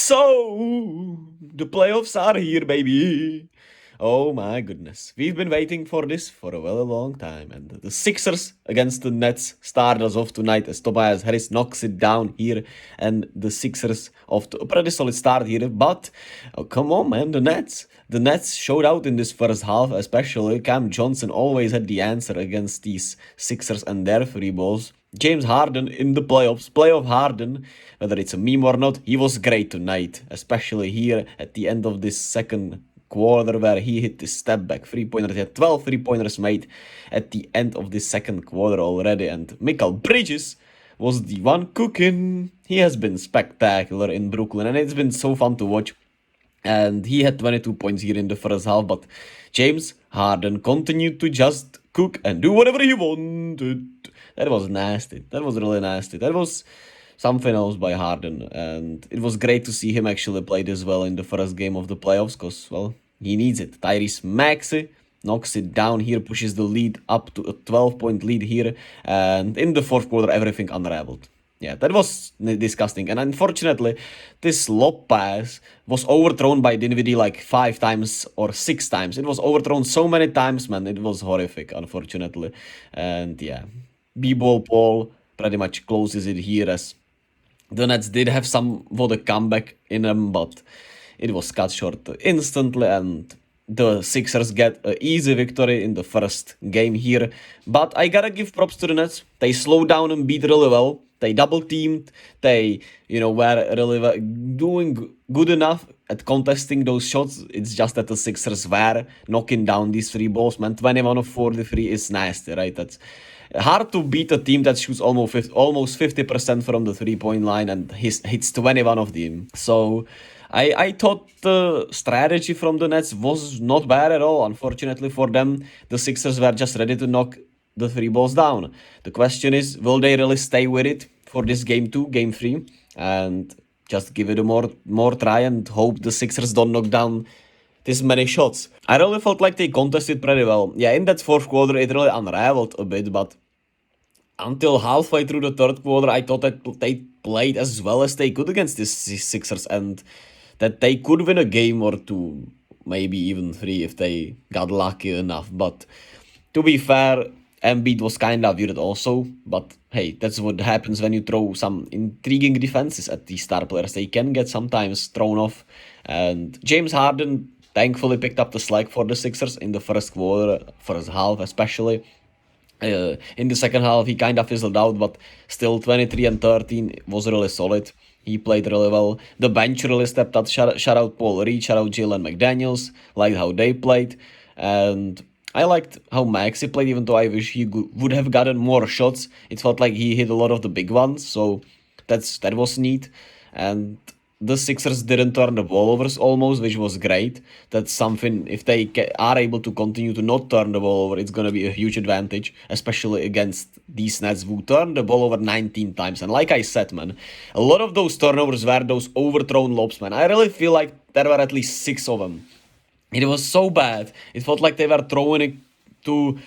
So, the playoffs are here, baby. Oh my goodness. We've been waiting for this for a very long time. And the Sixers against the Nets start us off tonight as Tobias Harris knocks it down here. And the Sixers off to a pretty solid start here. But, oh, come on, man, the Nets. The Nets showed out in this first half, especially. Cam Johnson always had the answer against these Sixers and their free balls. James Harden in the playoffs, playoff Harden, whether it's a meme or not, he was great tonight, especially here at the end of this second quarter where he hit this step back 3-pointer. He had 12 3-pointers made at the end of this second quarter already, and Mikal Bridges was the one cooking. He has been spectacular in Brooklyn, and it's been so fun to watch. And he had 22 points here in the first half, but James Harden continued to just cook and do whatever he wanted. That was nasty. That was really nasty. That was something else by Harden. And it was great to see him actually play this well in the first game of the playoffs because, well, he needs it. Tyrese Maxey knocks it down here, pushes the lead up to a 12-point lead here. And in the fourth quarter, everything unraveled. Yeah, that was disgusting. And unfortunately, this lob pass was overthrown by Dinwiddie like 5 times or 6 times. It was overthrown so many times, man. It was horrific, unfortunately. And yeah, B-ball Paul pretty much closes it here as the Nets did have somewhat a comeback in them, but it was cut short instantly, and the Sixers get an easy victory in the first game here. But I gotta give props to the Nets. They slowed down Embiid really well. They double teamed. They, were really doing good enough at contesting those shots. It's just that the Sixers were knocking down these 3 balls, man. 21 of 43 is nasty, right? That's hard to beat a team that shoots almost 50% from the 3-point line and hits 21 of them. So I thought the strategy from the Nets was not bad at all. Unfortunately for them, the Sixers were just ready to knock the 3 balls down. The question is, will they really stay with it for this game 2, game 3, and just give it a more try and hope the Sixers don't knock down this many shots? I really felt like they contested pretty well. Yeah, in that fourth quarter, it really unraveled a bit, but until halfway through the third quarter, I thought that they played as well as they could against these Sixers and that they could win a game or 2, maybe even 3 if they got lucky enough. But to be fair, Embiid was kind of weird also, but hey, that's what happens when you throw some intriguing defenses at these star players. They can get sometimes thrown off, and James Harden thankfully picked up the slack for the Sixers in the first quarter, first half especially. In the second half, he kind of fizzled out, but still 23 and 13 was really solid. He played really well. The bench really stepped up. Shout out Paul Reed, shout out Jalen McDaniels. Liked how they played, and I liked how Maxey played, even though I wish he would have gotten more shots. It felt like he hit a lot of the big ones, so that was neat. And the Sixers didn't turn the ball over almost, which was great. That's something, if they are able to continue to not turn the ball over, it's going to be a huge advantage, especially against these Nets who turned the ball over 19 times. And like I said, man, a lot of those turnovers were those overthrown lobs, man. I really feel like there were at least 6 of them. It was so bad. It felt like they were throwing it to,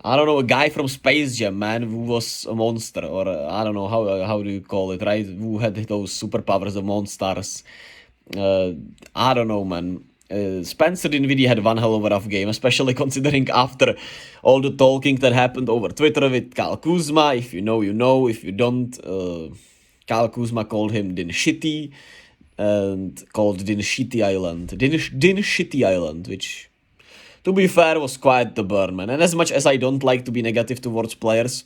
I don't know, a guy from Space Jam, man, who was a monster, or I don't know, how do you call it, right? Who had those superpowers, the monsters. I don't know, man. Spencer Dinwiddie had one hell of a rough game, especially considering after all the talking that happened over Twitter with Kyle Kuzma. If you know, you know. If you don't, Kyle Kuzma called him Dinshittie and called Dinshittie Island. Dinshittie Island, which, to be fair, was quite the burn, man. And as much as I don't like to be negative towards players,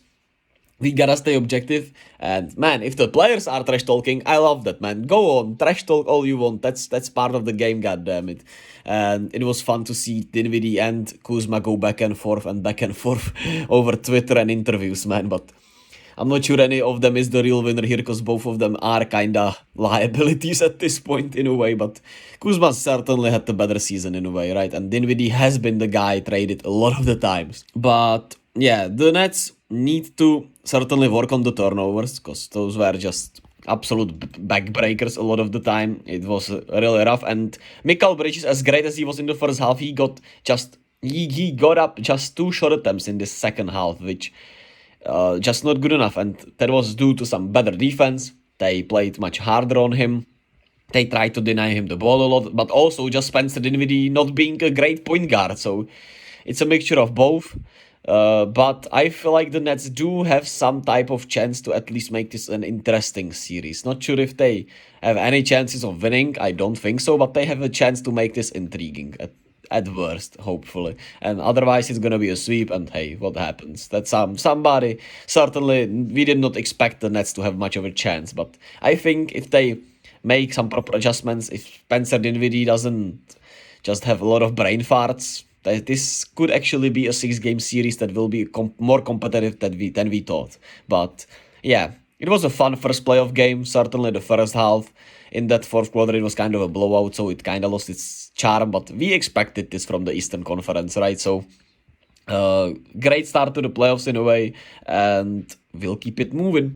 we gotta stay objective. And man, if the players are trash talking, I love that, man. Go on, trash talk all you want. That's part of the game, goddammit. And it was fun to see Dinwiddie and Kuzma go back and forth over Twitter and interviews, man. But I'm not sure any of them is the real winner here, because both of them are kinda liabilities at this point in a way, but Kuzma certainly had the better season in a way, right? And Dinwiddie has been the guy traded a lot of the times. But yeah, the Nets need to certainly work on the turnovers, because those were just absolute backbreakers a lot of the time. It was really rough, and Mikal Bridges, as great as he was in the first half, he got up just 2 shot attempts in this second half, which just not good enough, and that was due to some better defense. They played much harder on him, they tried to deny him the ball a lot, but also just Spencer Dinwiddie not being a great point guard. So it's a mixture of both. But I feel like the Nets do have some type of chance to at least make this an interesting series. Not sure if they have any chances of winning. I don't think so, but they have a chance to make this intriguing at worst, hopefully. And otherwise, it's gonna be a sweep. And hey, what happens? That's somebody. Certainly, we did not expect the Nets to have much of a chance, but I think if they make some proper adjustments, if Spencer Dinwiddie doesn't just have a lot of brain farts, this could actually be a 6-game series that will be more competitive than we thought. But yeah, it was a fun first playoff game. Certainly the first half. In that fourth quarter, it was kind of a blowout, so it kind of lost its charm. But we expected this from the Eastern Conference, right? So great start to the playoffs in a way, and we'll keep it moving.